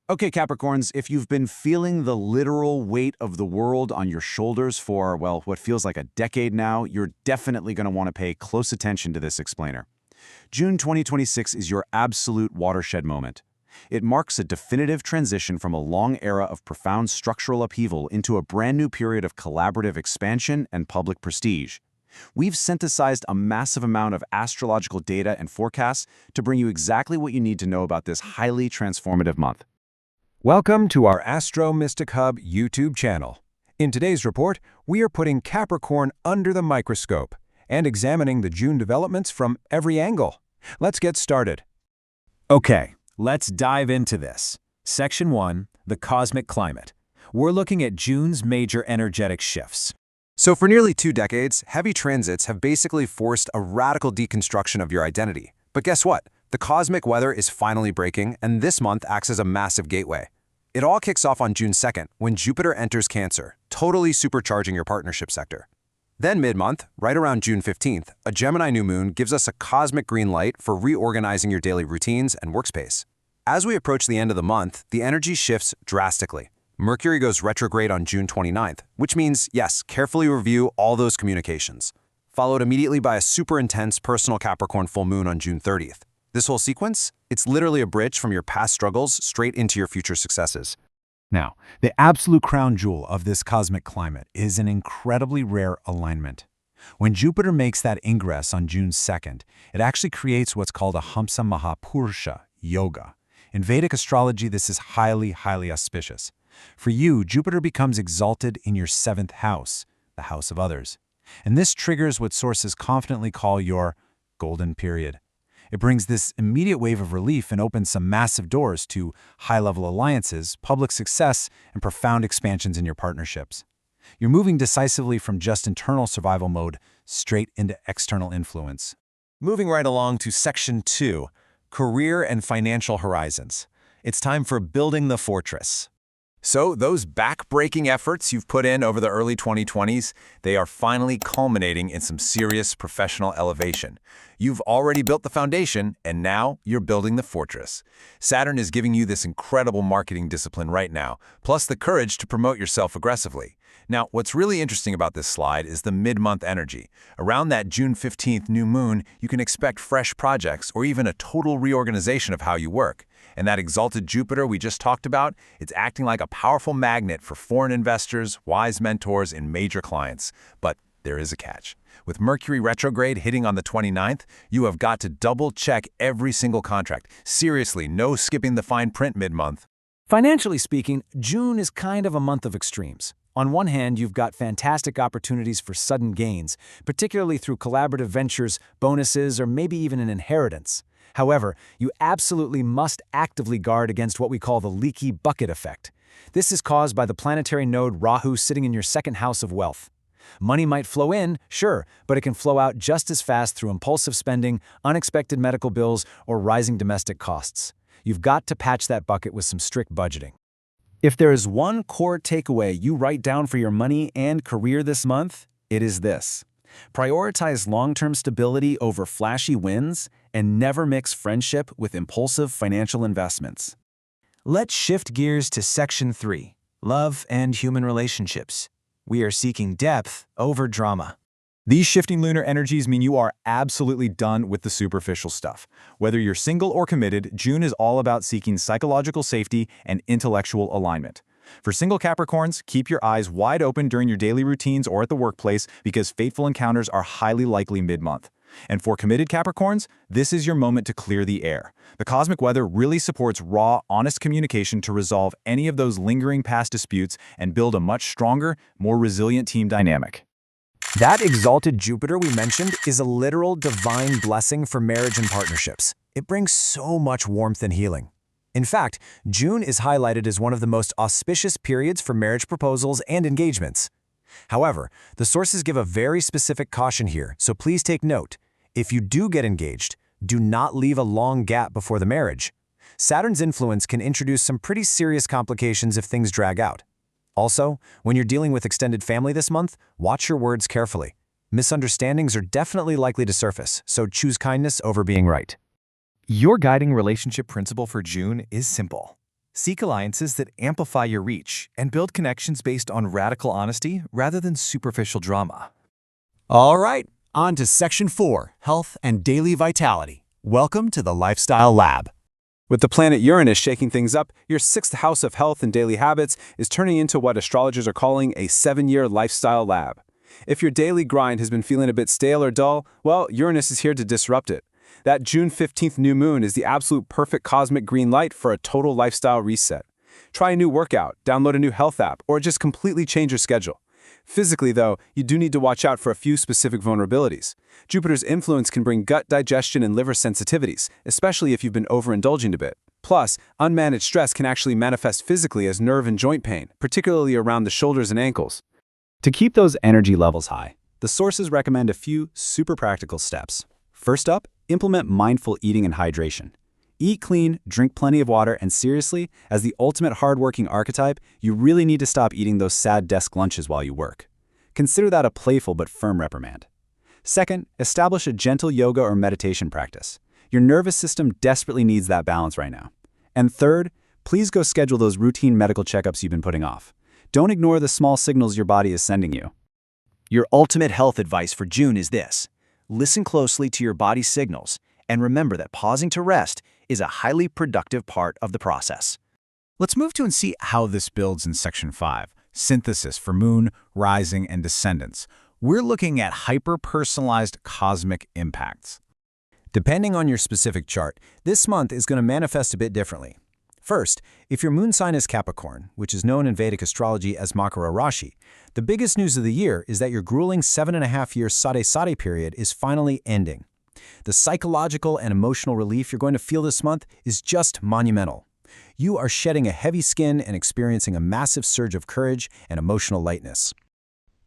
Okay, Capricorns, if you've been feeling the literal weight of the world on your shoulders for, well, what feels like a decade now, you're definitely going to want to pay close attention to this explainer. June 2026 is your absolute watershed moment. It marks a definitive transition from a long era of profound structural upheaval into a brand new period of collaborative expansion and public prestige. We've synthesized a massive amount of astrological data and forecasts to bring you exactly what you need to know about this highly transformative month. Welcome to our Astro Mystic Hub YouTube channel. In today's report, we are putting Capricorn under the microscope and examining the June developments from every angle. Let's get started. Okay, let's dive into this. Section 1, the cosmic climate. We're looking at June's major energetic shifts. So for nearly 2 decades, heavy transits have basically forced a radical deconstruction of your identity. But guess what? The cosmic weather is finally breaking, and this month acts as a massive gateway. It all kicks off on June 2nd, when Jupiter enters Cancer, totally supercharging your partnership sector. Then mid-month, right around June 15th, a Gemini new moon gives us a cosmic green light for reorganizing your daily routines and workspace. As we approach the end of the month, the energy shifts drastically. Mercury goes retrograde on June 29th, which means, yes, carefully review all those communications. Followed immediately by a super intense personal Capricorn full moon on June 30th. This whole sequence, it's literally a bridge from your past struggles straight into your future successes. Now, the absolute crown jewel of this cosmic climate is an incredibly rare alignment. When Jupiter makes that ingress on June 2nd, it actually creates what's called a Hamsa Mahapurusha yoga. In Vedic astrology, this is highly auspicious. For you, Jupiter becomes exalted in your 7th house, the house of others. And this triggers what sources confidently call your golden period. It brings this immediate wave of relief and opens some massive doors to high-level alliances, public success, and profound expansions in your partnerships. You're moving decisively from just internal survival mode straight into external influence. Moving right along to Section 2, career and financial horizons. It's time for building the fortress. So those back-breaking efforts you've put in over the early 2020s, they are finally culminating in some serious professional elevation. You've already built the foundation, and now you're building the fortress. Saturn is giving you this incredible marketing discipline right now, plus the courage to promote yourself aggressively. Now, what's really interesting about this slide is the mid-month energy. Around that June 15th new moon, you can expect fresh projects or even a total reorganization of how you work. And that exalted Jupiter we just talked about, it's acting like a powerful magnet for foreign investors, wise mentors, and major clients. But there is a catch. With Mercury retrograde hitting on the 29th, you have got to double-check every single contract. Seriously, no skipping the fine print mid-month. Financially speaking, June is kind of a month of extremes. On one hand, you've got fantastic opportunities for sudden gains, particularly through collaborative ventures, bonuses, or maybe even an inheritance. However, you absolutely must actively guard against what we call the leaky bucket effect. This is caused by the planetary node Rahu sitting in your 2nd house of wealth. Money might flow in, sure, but it can flow out just as fast through impulsive spending, unexpected medical bills, or rising domestic costs. You've got to patch that bucket with some strict budgeting. If there is one core takeaway you write down for your money and career this month, it is this. Prioritize long-term stability over flashy wins and never mix friendship with impulsive financial investments. Let's shift gears to Section 3, love and human relationships. We are seeking depth over drama. These shifting lunar energies mean you are absolutely done with the superficial stuff. Whether you're single or committed, June is all about seeking psychological safety and intellectual alignment. For single Capricorns, keep your eyes wide open during your daily routines or at the workplace because fateful encounters are highly likely mid-month. And for committed Capricorns, this is your moment to clear the air. The cosmic weather really supports raw, honest communication to resolve any of those lingering past disputes and build a much stronger, more resilient team dynamic. That exalted Jupiter we mentioned is a literal divine blessing for marriage and partnerships. It brings so much warmth and healing. In fact, June is highlighted as one of the most auspicious periods for marriage proposals and engagements. However, the sources give a very specific caution here, so please take note. If you do get engaged, do not leave a long gap before the marriage. Saturn's influence can introduce some pretty serious complications if things drag out. Also, when you're dealing with extended family this month, watch your words carefully. Misunderstandings are definitely likely to surface, so choose kindness over being right. Your guiding relationship principle for June is simple. Seek alliances that amplify your reach and build connections based on radical honesty rather than superficial drama. All right, on to Section 4, Health and Daily Vitality. Welcome to the Lifestyle Lab. With the planet Uranus shaking things up, your 6th house of health and daily habits is turning into what astrologers are calling a 7-year lifestyle lab. If your daily grind has been feeling a bit stale or dull, well, Uranus is here to disrupt it. That June 15th new moon is the absolute perfect cosmic green light for a total lifestyle reset. Try a new workout, download a new health app, or just completely change your schedule. Physically, though, you do need to watch out for a few specific vulnerabilities. Jupiter's influence can bring gut digestion and liver sensitivities, especially if you've been overindulging a bit. Plus, unmanaged stress can actually manifest physically as nerve and joint pain, particularly around the shoulders and ankles. To keep those energy levels high, the sources recommend a few super practical steps. First up, implement mindful eating and hydration. Eat clean, drink plenty of water, and seriously, as the ultimate hardworking archetype, you really need to stop eating those sad desk lunches while you work. Consider that a playful but firm reprimand. Second, establish a gentle yoga or meditation practice. Your nervous system desperately needs that balance right now. And third, please go schedule those routine medical checkups you've been putting off. Don't ignore the small signals your body is sending you. Your ultimate health advice for June is this. Listen closely to your body's signals, and remember that pausing to rest is a highly productive part of the process. Let's move to and see how this builds in Section 5, Synthesis for Moon, Rising, and Descendants. We're looking at hyper-personalized cosmic impacts. Depending on your specific chart, this month is going to manifest a bit differently. First, if your moon sign is Capricorn, which is known in Vedic astrology as Makara Rashi, the biggest news of the year is that your grueling 7.5-year Sade period is finally ending. The psychological and emotional relief you're going to feel this month is just monumental. You are shedding a heavy skin and experiencing a massive surge of courage and emotional lightness.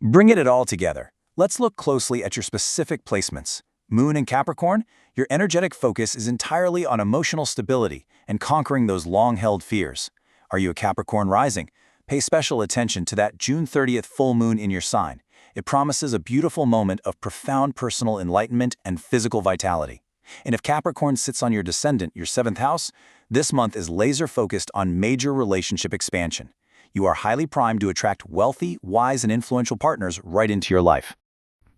Bringing it all together, let's look closely at your specific placements. Moon in Capricorn, your energetic focus is entirely on emotional stability and conquering those long-held fears. Are you a Capricorn rising? Pay special attention to that June 30th full moon in your sign. It promises a beautiful moment of profound personal enlightenment and physical vitality. And if Capricorn sits on your descendant, your 7th house, this month is laser-focused on major relationship expansion. You are highly primed to attract wealthy, wise, and influential partners right into your life.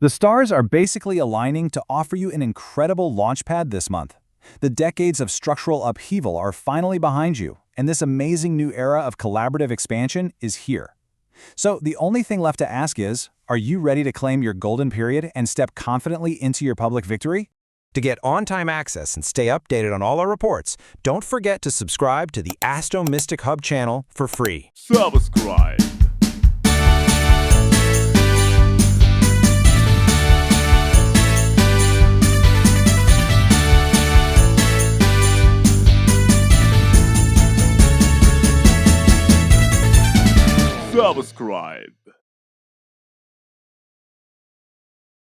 The stars are basically aligning to offer you an incredible launchpad this month. The decades of structural upheaval are finally behind you, and this amazing new era of collaborative expansion is here. So the only thing left to ask is, are you ready to claim your golden period and step confidently into your public victory? To get on-time access and stay updated on all our reports, don't forget to subscribe to the Astro Mystic Hub channel for free. Subscribe. Subscribe.